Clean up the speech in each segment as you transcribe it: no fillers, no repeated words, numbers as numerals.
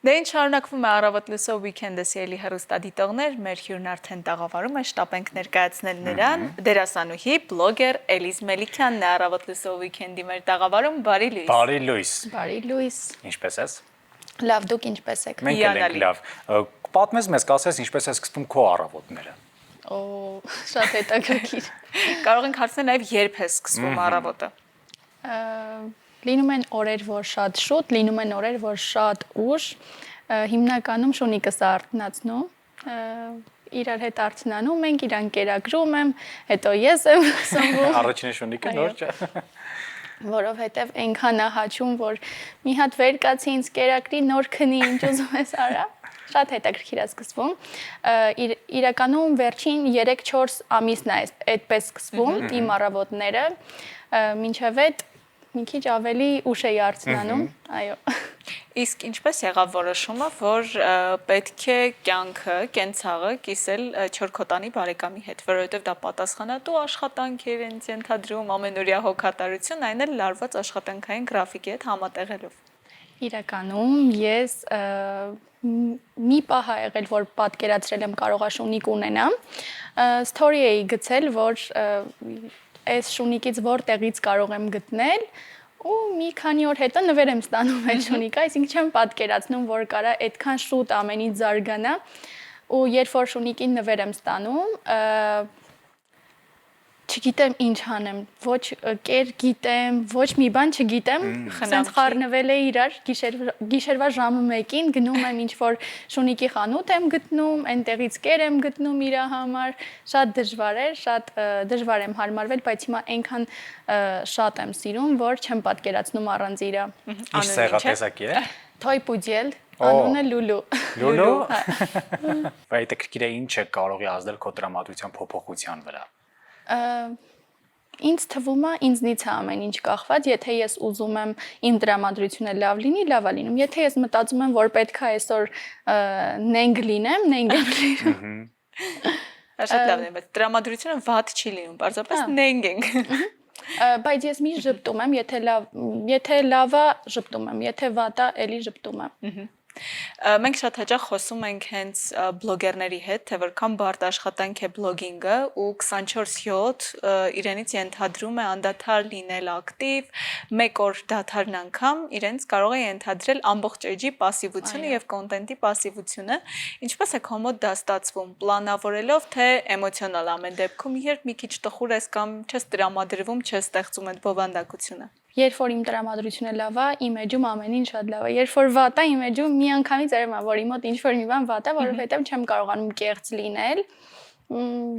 Դե ինչ շարունակվում է առավոտ լսող weekend-ը սիրելի հեռուստադիտողներ, մեր հյուրն արդեն տաղավարում է, շտապ ենք ներկայացնել նրան, դերասանուհի, բլոգեր Էլիզ Մելիքյանն է առավոտ լսող weekend-ի մեր տաղավարում, բարի լույս։ Բարի լույս։ Բարի լույս։ Ինչպե՞ս ես։ Լավ, դուք ինչպե՞ս եք։ Մենք ենք լավ։ Պատմես մեզ, կասես ինչպես է սկսվում քո առավոտները։ Օ, շատ հետաքրքիր։ Կարող ենք հարցնել նաև երբ է սկսվում առավոտը։ Լինում են օրեր, որ շատ շուտ, լինում են օրեր, որ շատ ուշ, հիմնականում շունիկս արթնացնում, իրար հետ արթնանում ենք, իրան կերակրում եմ, հետո ես եմ սնվում։ Առաջին շունիկը նոր չէ։ Որովհետև այնքան է հաճում, որ մի հատ վեր կացի ինձ կերակրի, նոր քնի, ինչ ուզում ես արա։ Շատ հետաքրքիր է սկսվում։ Իրականում վերջին 3-4 ամիսն է այդպես սկսվում իմ առավոտները, մինչև այդ մի քիչ ավելի ուշ էի արթնանում, այո։ Իսկ ինչպես եղավ որոշումը, որ պետք է կյանքը, կենցաղը կիսել չորքոտանի բարեկամի հետ, որովհետև դա պատասխանատու աշխատանք էր, ինձ ենթադրում, ամենօրյա հոգատարություն, այն էլ լարված աշխատանքային գրաֆիկի հետ համատեղելով։ Իրականում ես մի պահ ա եղել, որ պատկերացրել եմ կարողա շունիկ ունենամ, story էի գցել, որ այս շունիկից որտեղից կարող եմ գտնել ու մի քանի օր հետո նվեր եմ ստանում այդ շունիկը, այսինքն չեմ պատկերացնում, որ կարա այդքան շուտ ամենից զարգանա ու երբ որ շունիկին նվեր եմ ստանում, չգիտեմ ինչ անեմ, ոչ կեր գիտեմ, ոչ մի բան չգիտեմ, սենց խառնվել է իրար, գիշերվա ժամը 1-ին գնում եմ ինչ-որ շունիկի խանութ եմ գտնում, այնտեղից կեր եմ գտնում իրա համար, շատ դժվար էր, շատ դժվար եմ հարմարվել, բայց հիմա այնքան շատ եմ սիրում, որ չեմ պատկերացնում առանց իրա։ Ինչ սեղատեսակի է։ Toy Poodle, անունը Լուլու։ Լուլու։ Բայց հետաքրքիր է ինչը կարող է ազդել քո տրամադրության փոփոխության վրա։ Ինձ թվում է ինձնից է ամեն ինչ կախված, եթե ես ուզում եմ իմ տրամադրությունը լավ լինի, լավ է լինում։ Եթե ես մտածում եմ, որ պետք է այսօր նենգ լինեմ, նենգ եմ լինում։ Շատ լավն է, բայց տրամադրությունը վատ չի լինում, պարզապես նենգ ենք։ Բայց ես միշտ ժպտում եմ, եթե լավ է, ժպտում եմ, եթե վատ է, էլի ժպտում եմ։ Մենք շատ հաճախ խոսում ենք հենց բլոգերների հետ, թե որքան բարդ աշխատանք է բլոգինգը ու 24/7 իրենից ենթադրում է անդադար լինել ակտիվ, մեկ օր դադարն անգամ իրենց կարող է ենթադրել ամբողջ էջի պասիվությունը եւ կոնտենտի պասիվությունը։ Ինչպես է քո մոտ դա ստացվում, պլանավորելով թե էմոցիոնալ ամեն դեպքում, երբ մի քիչ տխուր ես կամ չես տրամադրվում, չես ստեղծում այդ բովանդակությունը։ Երբ որ իմ տրամադրությունը լավ է, իմ էջում ամեն ինչ շատ լավ է։ Երբ որ վատ է, իմ էջում միանգամից երևում է, որ իմ մոտ ինչ-որ մի բան վատ է, որովհետև չեմ կարողանում կեղծ լինել։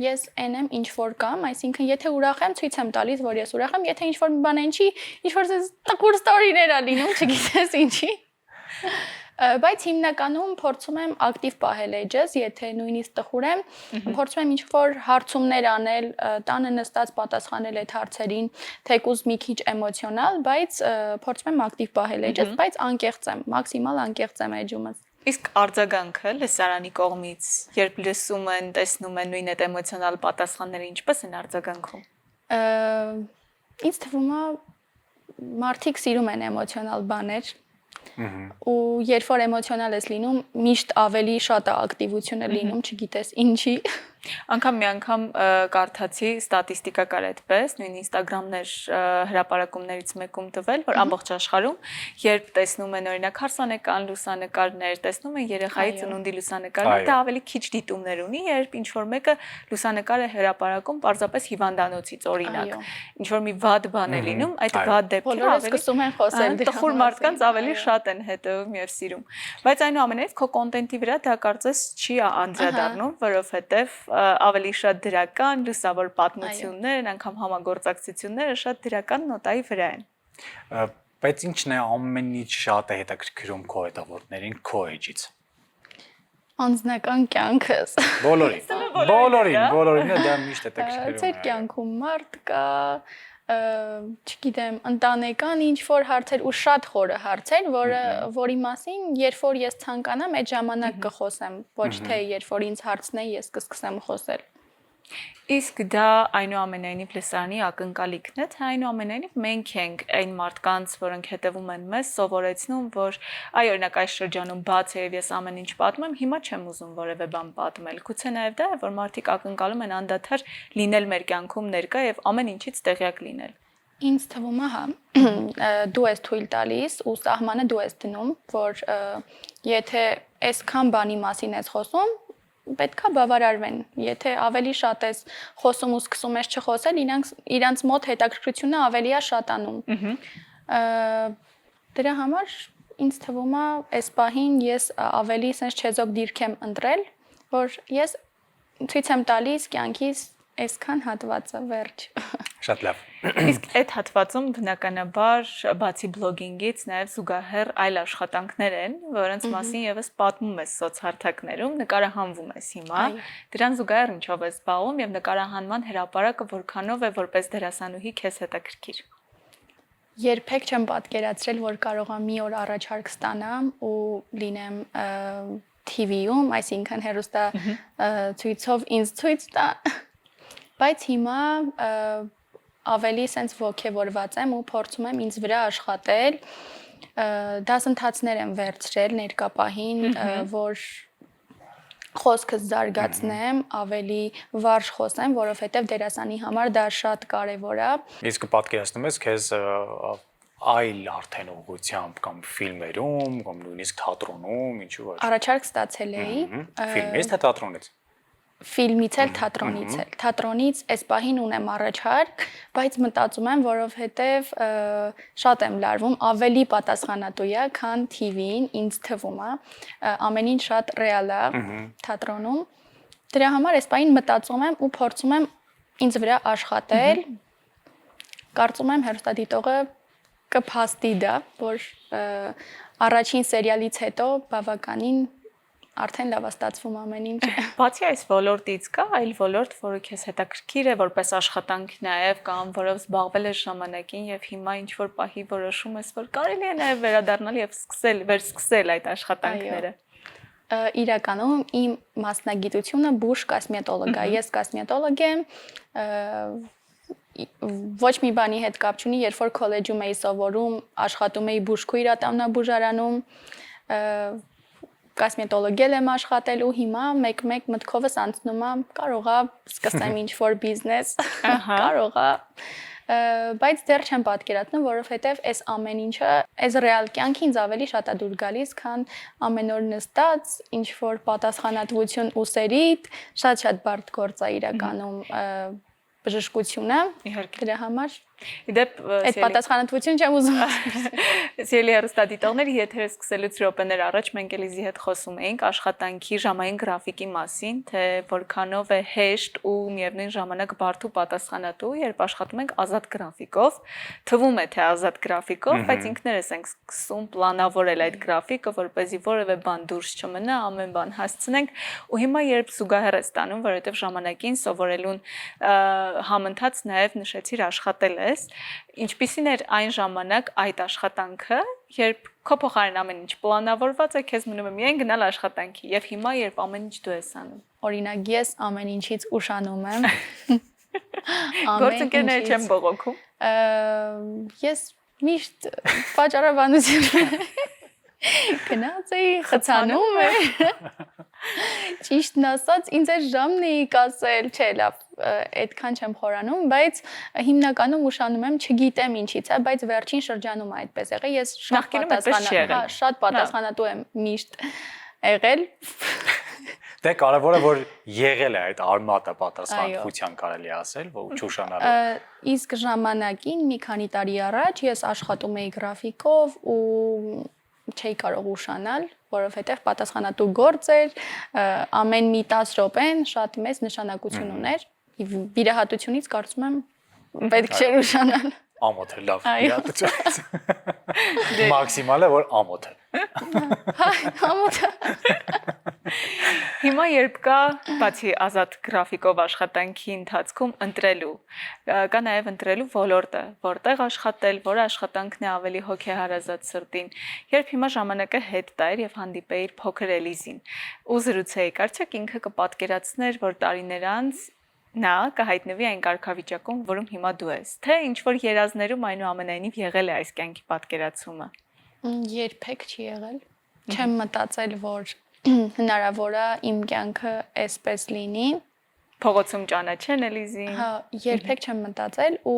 Ես այն եմ, ինչ որ կամ, այսինքն եթե ուրախ եմ, ցույց եմ տալիս, որ ես ուրախ եմ, եթե ինչ-որ մի բան այնչի, ինչ-որ տկուր ստորիներ է լինում, չգիտես ինչի։ Բայց հիմնականում փորձում եմ ակտիվ պահել էջս, եթե նույնիսկ տխուր եմ, փորձում եմ ինչ-որ հարցումներ անել, տանը նստած պատասխանել այդ հարցերին, թեկուզ մի քիչ էմոցիոնալ, բայց փորձում եմ ակտիվ պահել էջս, բայց անկեղծ եմ, մաքսիմալ անկեղծ եմ էջումս։ Իսկ արձագանքը լսարանի կողմից, երբ լսում են, տեսնում են նույն այդ էմոցիոնալ պատասխանները, ինչպես են արձագանքում։ Ինձ թվում է մարդիկ սիրում են էմոցիոնալ բաներ։ Ու երբ որ էմոցիոնալ ես լինում, միշտ ավելի շատ է ակտիվությունը լինում, չգիտես ինչի։ Անգամ մի անգամ կարդացի ստատիստիկա կար այդպես, նույն Instagram-ներ հրապարակումներից մեկում տվել, որ ամբողջ աշխարհում, երբ տեսնում են օրինակ հարսանեկան լուսանկարներ, տեսնում են երեխայի ծնունդի լուսանկարներ, դա ավելի քիչ դիտումներ ունի, երբ ինչ-որ մեկը լուսանկար է հրապարակում պարզապես հիվանդանոցից օրինակ, ինչ-որ մի վատ բան է լինում, այդ վատ դեպքերը ավելի սկսում են խոսել դրա տխուր մարդկանց ավելի շատ են հետևում եւ սիրում։ Բայց այնուամենայնիվ քո կոնտենտի վրա դա կարծես չի անդրադառնում, որովհետեւ ավելի շատ դրական, լուսավոր պատմություններ, անգամ համագործակցությունները շատ դրական նոտայի վրա են։ Բայց ինչն է ամենից շատ է հետաքրքրում քո հետևորդներին քո էջից։ Անձնական կյանքս։ Բոլորին դա միշտ հետաքրքրում է։ Ձեր կյանքում մարդ կա, չգիտեմ, ընտանեկան ինչ-որ հարցեր ու շատ խորը հարցեր, որի մասին երբ որ ես ցանկանամ, այդ ժամանակ կխոսեմ, ոչ թե երբ որ ինձ հարցնեն, ես կսկսեմ խոսել։ Իսկ դա այնուամենայնիվ լսարանի ակնկալիքն է, թե այնուամենայնիվ մենք ենք այն մարդկանց, որոնք հետևում են մեզ, սովորեցնում, որ այ օրինակ այս շրջանում բաց է եւ ես ամեն ինչ պատմում եմ, հիմա չեմ ուզում որևէ բան պատմել։ Գուցե նաեւ դա է, որ մարդիկ ակնկալում են անդադար լինել մեր կյանքում ներկա եւ ամեն ինչից տեղյակ լինել։ Ինձ թվում է, հա, դու ես թույլ տալիս ու սահմանը դու ես դնում, որ եթե այսքան բանի մասին ես խոսում, պետքա բավարարվեն։ Եթե ավելի շատ ես խոսում ու սկսում ես չխոսել, իրանց մոտ հետաքրքրությունը ավելի է շատանում։ Դրա համար ինձ թվում է, այս պահին ես ավելի sense չեզոք դիրք եմ ընտրել, որ ես ցույց եմ տալիս կյանքիս այսքան հատվածը վերջ։ Շատ լավ։ Իսկ այդ հատվածում բնականաբար բացի բլոգինգից նաև զուգահեռ այլ աշխատանքներ են, որոնց մասին եւս պատմում ես սոցհարթակներում, նկարահանվում ես հիմա։ Դրան զուգահեռ ինչով ես զբաղվում եւ նկարահանման հրապարակը որքանով է որպես դերասանուհի քեզ հետաքրքիր։ Երբեք չեմ պատկերացրել, որ կարողամ մի օր առաջարկ ստանամ ու լինեմ TV-ում, այսինքն հեռուստա ցույցով ինձ ցույց տա, բայց հիմա ավելի sense ոգևորված եմ ու փորձում եմ ինձ վրա աշխատել, դասընթացներ եմ վերցրել ներկա պահին, որ խոսքս զարգացնեմ, ավելի վարժ խոսեմ, որովհետև դերասանի համար դա շատ կարևոր է։ Իսկ պատկերացնում ես քեզ այլ արդեն ուղղությամբ կամ ֆիլմերում, կամ նույնիսկ թատրոնում, ինչու՞ ոչ։ Առաջարկ ստացել էի։ Ֆիլմից թե թատրոնից։ Ֆիլմից էլ, թատրոնից էլ։ Թատրոնից այս պահին ունեմ առաջարկ, բայց մտածում եմ, որովհետև շատ եմ լարվում, ավելի պատասխանատու է, քան TV-ին, ինձ թվում է, ամեն ինչ շատ ռեալ է թատրոնում։ Դրա համար այս պահին մտածում եմ ու փորձում եմ ինձ վրա աշխատել։ Կարծում եմ հեռուստադիտողը կփաստի դա, որ առաջին սերիալից հետո բավականին արդեն լավ է ստացվում ամեն ինչ։ Բացի այս ոլորտից կա այլ ոլորտ, որը քեզ հետաքրքիր է որպես աշխատանք նաև կամ որով զբաղվել ես ժամանակին եւ հիմա ինչ որ պահի որոշում ես, որ կարելի է նաև վերադառնալ եւ վերսկսել այդ աշխատանքները։ Իրականում իմ մասնագիտությունը բուժ կոսմետոլոգ է։ Ես կոսմետոլոգ եմ, ոչ մի բանի հետ կապ չունի, երբ որ քոլեջում էի սովորում, աշխատում էի բուժքույր ատամնաբուժարանում, կոսմետոլոգել եմ աշխատել ու հիմա մեկ-մեկ մտքովս անցնում եմ, կարողա սկսեմ ինչ-որ բիզնես, կարողա, բայց դեռ չեմ պատկերացնում, որովհետև այս ամեն ինչը, այս ռեալ կյանքը ինձ ավելի շատ է դուր գալիս, քան ամեն օր նստած, ինչ-որ պատասխանատվություն ուսերիդ, շատ բարդ գործ է իրականում բժշկությունը, դրա համար Իդեպ այդ պատասխանատվություն չեմ ուզում։ Սիրելի հեռուստադիտողներ, եթերը սկսելուց րոպեներ առաջ մենք Էլիզի հետ խոսում էինք աշխատանքի ժամային գրաֆիկի մասին, թե որքանով է հեշտ ու միևնույն ժամանակ բարդ ու պատասխանատու, երբ աշխատում ենք ազատ գրաֆիկով, թվում է թե ազատ գրաֆիկով, բայց ինքներս ենք սկսում պլանավորել այդ գրաֆիկը, որպեսզի որևէ բան դուրս չմնա, ամեն բան հասցնենք, ու հիմա երբ զուգահեռ է ստանում, որովհետև ժամանակին սովորելուն համընթաց նաև նշեցիր աշխատել Ինչպիսին էր այն ժամանակ այդ աշխատանքը, երբ քո փոխարեն ամեն ինչ պլանավորված է, քեզ մնում է միայն գնալ աշխատանքի, եւ հիմա երբ ամեն ինչ դու ես անում։ Օրինակ ես ամեն ինչից ուշանում եմ։ Գործընկերները չեմ բողոքում։ Ես միշտ պատճառաբանություն գնաց էի, խցանում էի։ Ճիշտն ասած, ինձ այդ ժամն էի կասել, չէ, լավ, այդքան չեմ խորանում, բայց հիմնականում ուշանում եմ, չգիտեմ ինչից է, բայց վերջին շրջանում է այդպես եղել, ես շատ պատասխանատու եմ միշտ եղել։ Դե կարևորը որ եղել է այդ արմատը պատասխանատվության կարելի ասել, որ չուշանալու։ Իսկ ժամանակին մի քանի տարի առաջ ես աշխատում էի գրաֆիկով ու չէի կարող ուշանալ, որովհետև պատասխանատու գործ էր, ամեն մի 10 րոպեն շատ մեծ նշանակություն ուներ, վիրահատությունից կարծում եմ պետք չէր ուշանալ։ Ամոթ է, լավ, վիրահատությունից։ Մաքսիմալը որ ամոթ է։ Ամոթ է։ Հիմա երբ կա բացի ազատ գրաֆիկով աշխատանքի ընթացքում ընտրելու, կա նաև ընտրելու ոլորտը, որտեղ աշխատել, որ աշխատանքն է ավելի հոգեհարազատ սրտին, երբ հիմա ժամանակը հետ տայր եւ հանդիպեիր փոքր Էլիզին, ու զրուցեիք, արդյոք ինքը կպատկերացներ, որ տարիներ անց Նա կհայտնվի այն կարգավիճակում, որում հիմա դու ես, թե ինչ որ երազներում այնուամենայնիվ եղել է այս կյանքի պատկերացումը։ Երբեք չի եղել։ Չեմ մտածել, որ հնարավոր է իմ կյանքը այսպես լինի։ Փողոցում ճանաչեն Էլիզին։ Հա, երբեք չեմ մտածել ու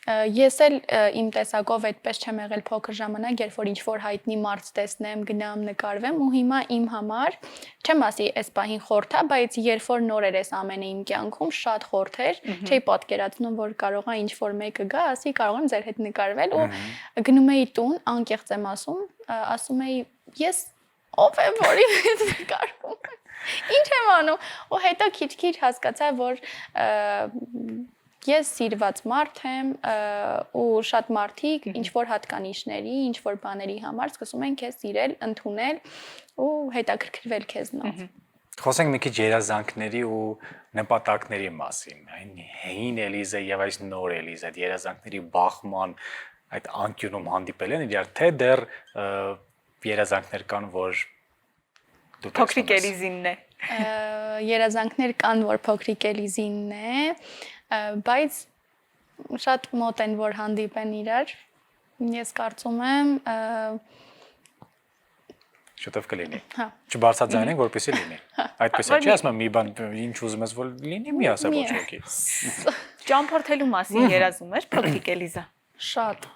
ես էլ իմ տեսակով այդպես չեմ եղել փոքր ժամանակ, երբ որ ինչ որ հայտնի մարդ տեսնեմ, գնամ, նկարվեմ ու հիմա իմ համար, չեմ ասի այս պահին խորթ է, բայց երբ որ նոր էր այս ամենը իմ կյանքում, շատ խորթ էր, չէի պատկերացնում, որ կարող է ինչ որ մեկը գա, ասի կարող եմ ձեր հետ նկարվել ու գնում էի տուն, անկեղծ եմ ասում էի, ես ով եմ, որի հետ նկարվում եմ։ Ինչ եմ անում ու հետո քիչ-քիչ հասկացա, որ ես սիրված մարդ եմ ու շատ մարդիկ ինչ որ հատկանիշների, ինչ որ բաների համար սկսում են քեզ սիրել, ընդունել ու հետաքրքրվել քեզնով։ Խոսենք մի քիչ երազանքների ու նպատակների մասին։ Այն հին Էլիզա եւ այս նոր Էլիզա, այդ երազանքների բախման այդ անկյունում հանդիպել են իրար, թե դեռ երազանքներ կան, որ դու Փոքրիկ Էլիզինն է։ Երազանքներ կան, որ փոքրիկ Էլիզինն է, բայց շատ մոտ են, որ հանդիպեն իրար։ Ես կարծում եմ շուտով կլինի։ Հա։ Չբարձրաձայնենք, որպեսզի լինի։ Այդպես է, չի ասում մի բան, ինչ ուզում ես որ լինի, մի ասա ոչ ոքի։ Ճամփորդելու մասին երազում էր փոքրիկ Էլիզա։ Շատ։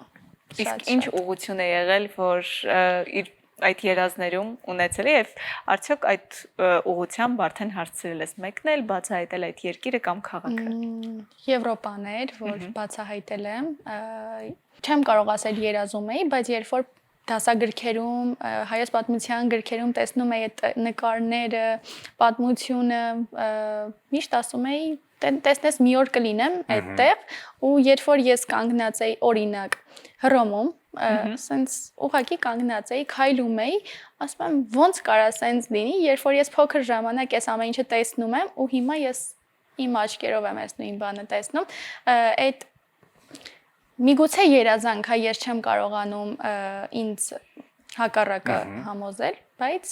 Իսկ ինչ ուղղություն է եղել, որ իր այդ երազներում ունեցել է եւ արդյոք այդ ուղղությամբ արդեն հարցրել ես մեկնել, բացահայտել այդ երկիրը կամ քաղաքը։ Եվրոպան էր, որ բացահայտել եմ։ Չեմ կարող ասել երազում էի, բայց երբ որ դասագրքերում, հայոց պատմության գրքերում տեսնում էի այդ նկարները, պատմությունը, միշտ ասում էի, տեսնես մի օր կլինեմ այդտեղ, ու երբ որ ես կանգնած էի օրինակ Հռոմում, սենց ուղղակի կանգնած էի, քայլում էի, ասում եմ ոնց կարա սենց լինի, երբ որ ես փոքր ժամանակ այս ամեն ինչը տեսնում եմ ու հիմա ես իմ աչքերով եմ այս նույն բանը տեսնում, այդ միգուցե երազանք է, ես չեմ կարողանում ինձ հակառակը համոզել, բայց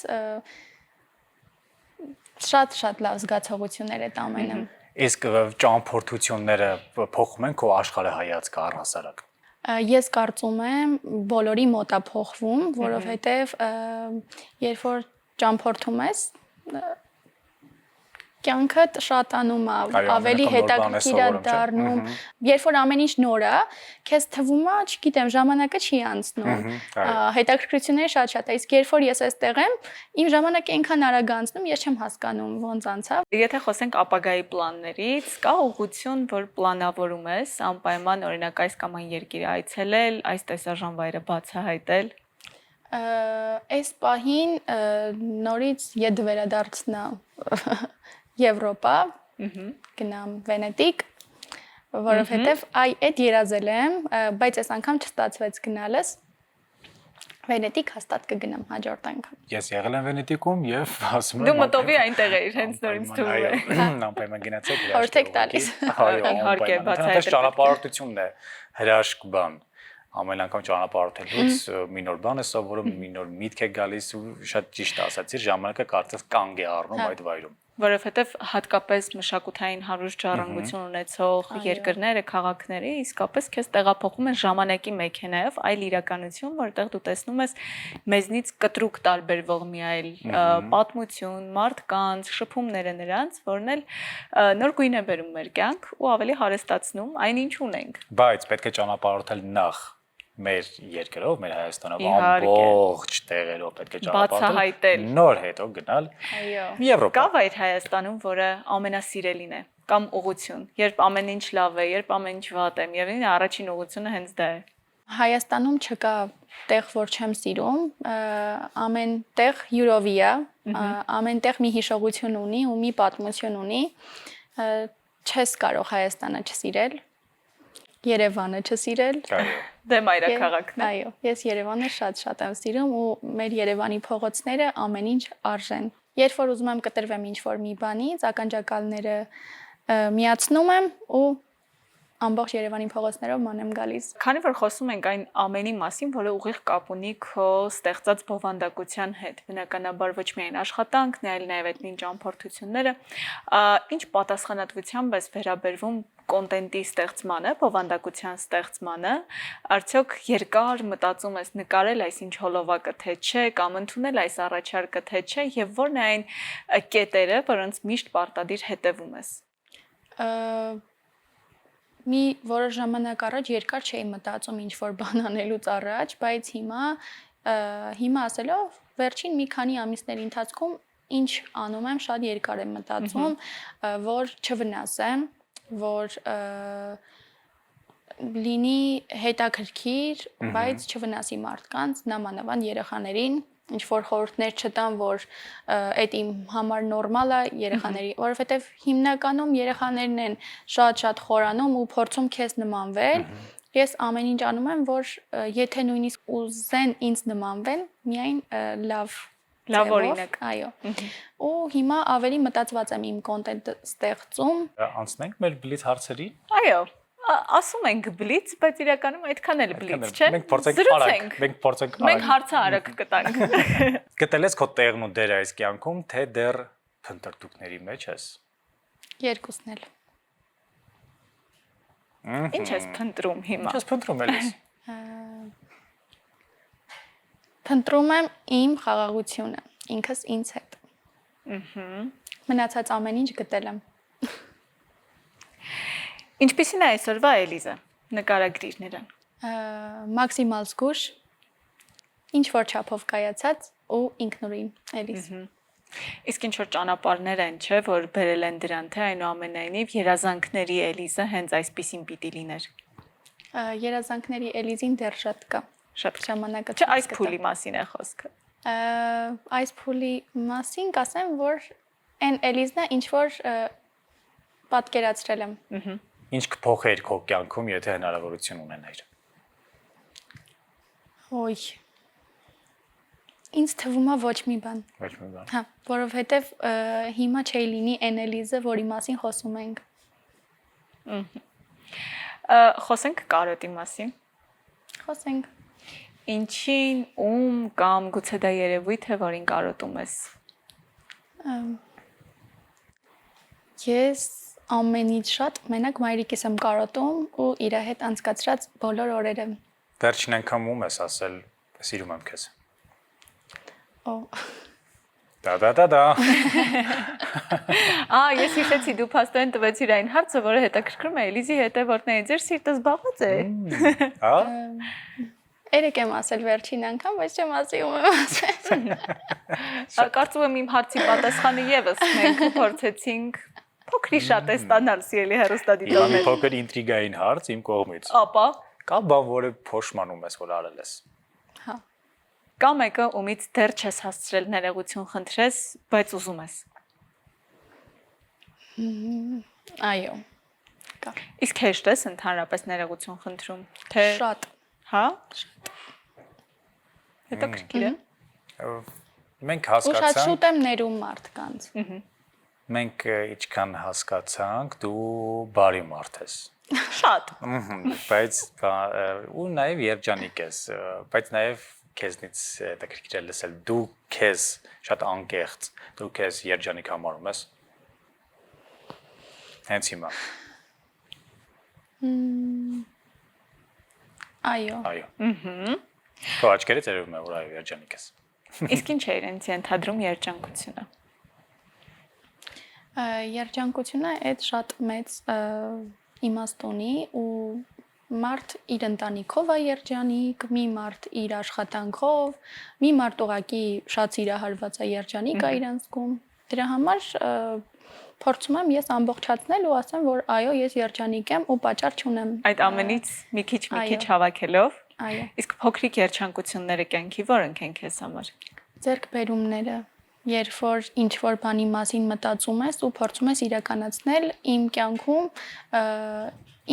շատ լավ զգացողություններ այդ ամենը։ Իսկ ճամփորդությունները փոխում են քո աշխարհայացքը առհասարակ։ Ես կարծում եմ բոլորի մոտ է փոխվում, որովհետև երբ որ ճամփորդում ես, կյանքդ շատանում է, ավելի հետաքրքիր է դառնում, երբ որ ամեն ինչ նոր է, քեզ թվում է, չգիտեմ, ժամանակը չի անցնում, հետաքրքրությունները շատ է, իսկ երբ որ ես այստեղ եմ, իմ ժամանակը այնքան արագ անցնում, ես չեմ հասկանում ոնց անցավ։ Եթե խոսենք ապագայի պլաններից, կա ուղղություն, որ պլանավորում ես, անպայման օրինակ այս կամ այն երկիրը այցելել, այս տեսարժան վայրը բացահայտել։ Այս պահին նորից ետ վերադարձնա Եվրոպա, գնամ Վենետիկ, որովհետև այդ երազել եմ, բայց այս անգամ չստացվեց գնալս, Վենետիկ հաստատ կգնամ հաջորդ անգամ։ Ես եղել եմ Վենետիկում եւ ասում եմ Դու մտովի այնտեղ էիր, հենց նորից թվում է։ Անպայման գնացեք Հրաշք տալիս։ Այո, իհարկե, բացահայտել։ Ճանապարհորդությունն է հրաշք բան։ Ամեն անգամ ճանապարհորդելուց մի նոր բան է սովորում, մի նոր միտք է գալիս ու շատ ճիշտ ասացիր, ժամանակը կարծես կանգ է առնում այդ վայրում։ Որովհետև հատկապես մշակութային հարուստ ժառանգություն ունեցող երկրները, քաղաքները իսկապես քեզ տեղափոխում են ժամանակի մեքենայով այլ իրականություն, որտեղ դու տեսնում ես մեզնից կտրուկ տարբերվող մի այլ պատմություն, մարդկանց, շփումները նրանց, որն էլ նոր գույն է բերում մեր կյանք ու ավելի հարստացնում այն ինչ ունենք։ Բայց պետք է ճանապարհորդել նախ մեր երկրով, մեր Հայաստանով ամբողջ տեղերով պետք է ճանապարհորդել, նոր հետո գնալ Եվրոպա։ Կա վայր Հայաստանում, որը ամենասիրելին է, կամ ուղղություն, երբ ամեն ինչ լավ է, երբ ամեն ինչ վատ է, միևնույն է առաջին ուղղությունը հենց դա է։ Հայաստանում չկա տեղ, որ չեմ սիրում, ամեն տեղ յուրովի է, ամեն տեղ մի հիշողություն ունի ու մի պատմություն ունի, չես կարող Հայաստանը չսիրել, Երևանը չսիրել։ Դե մայրաքաղաքն է։ Այո, ես Երևանը շատ եմ սիրում ու մեր Երևանի փողոցները ամեն ինչ արժեն։ Երբ որ ուզում եմ կտրվեմ ինչ-որ մի բանից, ականջակալները միացնում եմ ու ամբողջ Երևանի փողոցներով ման եմ գալիս։ Քանի որ խոսում ենք այն ամենի մասին, որը ուղիղ կապ ունի քո ստեղծած բովանդակության հետ, բնականաբար ոչ միայն աշխատանքն է, այլ նաև այդ նույն ճամփորդությունները, ինչ պատասխանատվությամբ ես վերաբերվում կոնտենտի ստեղծմանը, բովանդակության ստեղծմանը, արդյոք երկար մտածում ես նկարել այսինչ հոլովակը թե չէ, կամ ընդունել այս առաջարկը թե չէ, եւ որն է այն կետերը, որոնց միշտ պարտադիր հետևում ես։ Մի որոշ ժամանակ առաջ երկար չէի մտածում ինչ որ բան անելուց առաջ, բայց հիմա ասելով վերջին մի քանի ամիսների ընթացքում ինչ անում եմ, շատ երկար եմ մտածում, որ չվնասեմ, որ լինի հետաքրքիր, բայց չվնասի մարդկանց, նամանավան երեխաներին, ինչ որ խորհուրդներ չտան, որ այդ իմ համար նորմալ է երեխաների, որովհետև հիմնականում երեխաներն են շատ խորանում ու փորձում քեզ նմանվել։ Ես ամեն ինչ անում եմ, որ եթե նույնիսկ ուզեն ինձ նմանվել, միայն լավ օրինակ։ Այո։ Ու հիմա ավելի մտածված եմ իմ կոնտենտը ստեղծում։ Անցնենք մեր բլից հարցերի։ Այո, ասում ենք բլից, բայց իրականում այդքան էլ բլից չէ։ Մենք փորձենք արագ, մենք փորձենք արագ։ Մենք հարցը արագ կտանք։ Գտել ես քո տեղն ու դերը այս կյանքում, թե դեռ փնտրտուքների մեջ ես։ Երկուսն էլ։ Ինչ ես փնտրում հիմա։ Ինչ ես փնտրում ես։ Փնտրում եմ իմ խաղաղությունը, ինքս ինձ հետ։ Մնացած ամեն ինչ գտել եմ։ Ինչպիսին է այսօրվա Էլիզը։ Նկարագրիր նրան։ Մաքսիմալ զգուշ, ինչ որ չափով կայացած ու ինքնուրույն Էլիզ։ Իսկ ինչ որ ճանապարհներ են, չէ, որ բերել են դրան, թե այնուամենայնիվ երազանքների Էլիզը հենց այսպիսին պիտի լիներ։ Երազանքների Էլիզին դեռ շատ կա։ Շատ ժամանակը չէ, այս փուլի մասին է խոսքը։ Այս փուլի մասին կասեմ, որ այն Էլիզն է, ինչ որ պատկերացրել եմ։ Ինչ կփոխեր քո կյանքում, եթե հնարավորություն ունենայիր։ Ոյ։ Ինձ թվում է ոչ մի բան։ Ոչ մի բան։ Հա, որովհետև հիմա չի լինի այն Էլիզը, որի մասին խոսում ենք։ Խոսենք կարոտի մասին։ Խոսենք։ Ինչին, ում կամ գուցե դա երևույթ է, որին կարոտում ես։ Ես ամենից շատ մենակ մայրիկիս եմ կարոտում ու իր հետ անցկացրած բոլոր օրերը։ Վերջին անգամ ում ես ասել, սիրում եմ քեզ։ Օ։ Դա։ Ես հիշեցի, դու փաստորեն տվեցիր այն հարցը, որը հետաքրքրում է Էլիզի հետևորդներին։ Ձեր սիրտը զբաղված է։ Հա։ Երեք եմ ասել վերջին անգամ, բայց չեմ ասի ում եմ ասել։ Կարծում եմ իմ հարցի պատասխանը եւս մենք փորձեցինք փոքրի շատ է ստանալ սիրելի հեռուստադիտողներ։ Մի փոքր ինտրիգային հարց իմ կողմից։ Ապա Կա բան, որը փոշմանում ես, որ արել ես։ Հա։ Կա մեկը, ումից դեռ չես հասցրել ներողություն խնդրես, բայց ուզում ես։ Այո։ Կա։ Իսկ հեշտ ես ընդհանրապես ներողություն խնդրում, թե Շատ։ հա։ Հետաքրքիր է։ Մենք Ու շատ հասկացանք, շուտ եմ ներում մարդկանց։ մենք ինչքան հասկացանք, դու բարի մարդ ես։ Շատ։ Բայց ու նաև երջանիկ ես, բայց նաև քեզնից հետաքրքիր է լսել, դու քեզ շատ անկեղծ, դու քեզ երջանիկ համարում ես։ Հենց հիմա։ Այո։ Այո։ Քո աչքերից երևում է, որ այո, երջանիկ ես։ Իսկ ինչ է իրենց ենթադրում երջանկությունը։ Երջանկությունը այդ շատ մեծ իմաստ ունի ու մարդ իր ընտանիքով է երջանիկ, մի մարդ իր աշխատանքով, մի մարդ ուղղակի շատ սիրահարված է երջանիկ է իրեն զգում։ Դրա համար փորձում եմ ես ամբողջացնել ու ասեմ, որ այո, ես երջանիկ եմ ու պատճառ չունեմ։ Այդ ամենից մի քիչ հավաքելով։ Այո։ Իսկ փոքրիկ երջանկությունները կյանքի որոնք են քեզ համար։ Ձեռքբերումները, երբ որ ինչ որ բանի մասին մտածում ես ու փորձում ես իրականացնել իմ կյանքում,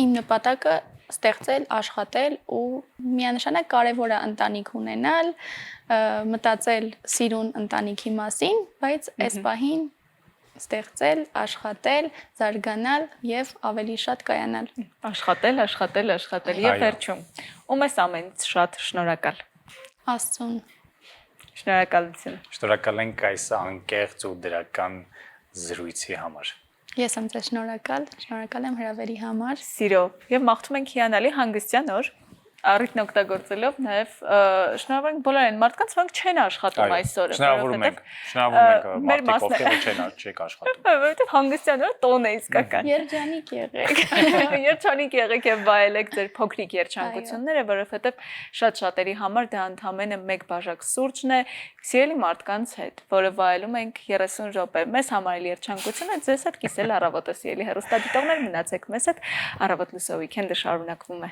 իմ նպատակը ստեղծել, աշխատել ու միանշանակ կարևոր է ընտանիք ունենալ, մտածել սիրուն ընտանիքի մասին, բայց այս պահին ստեղծել, աշխատել, զարգանալ եւ ավելի շատ կայանալ։ Աշխատել, աշխատել, աշխատել եւ Այո։ վերջում։ Ում ես ամենից շատ շնորհակալ։ Աստծուն։ Շնորհակալություն։ Շնորհակալ ենք այս անկեղծ ու դրական զրույցի համար։ Ես եմ ձեզ շնորհակալ եմ հրավերի համար։ Սիրով եւ մաղթում ենք հիանալի հանգստյան օր առիթն օգտագործելով նաև շնորհավոր ենք բոլոր այն մարդկանց, որոնք չեն աշխատում այսօր, շնորհավորում ենք մարդիկ, ովքեր չեք աշխատում։ Որովհետև հանգստյան օրը տոն է իսկական։ Երջանիկ եղեք։ Երջանիկ եղեք եւ վայելեք ձեր փոքրիկ երջանկությունները, որովհետև շատ շատերի համար դա ընդամենը մեկ բաժակ սուրճն է սիրելի մարդկանց հետ, որը վայելում ենք 30 րոպե։ Մեզ համար էլ երջանկություն է ձեզ հետ կիսել առավոտը, սիրելի հեռուստադիտողներ, մնացեք մեզ հետ, առավոտ լուսո weekend-ը շարունակվում է։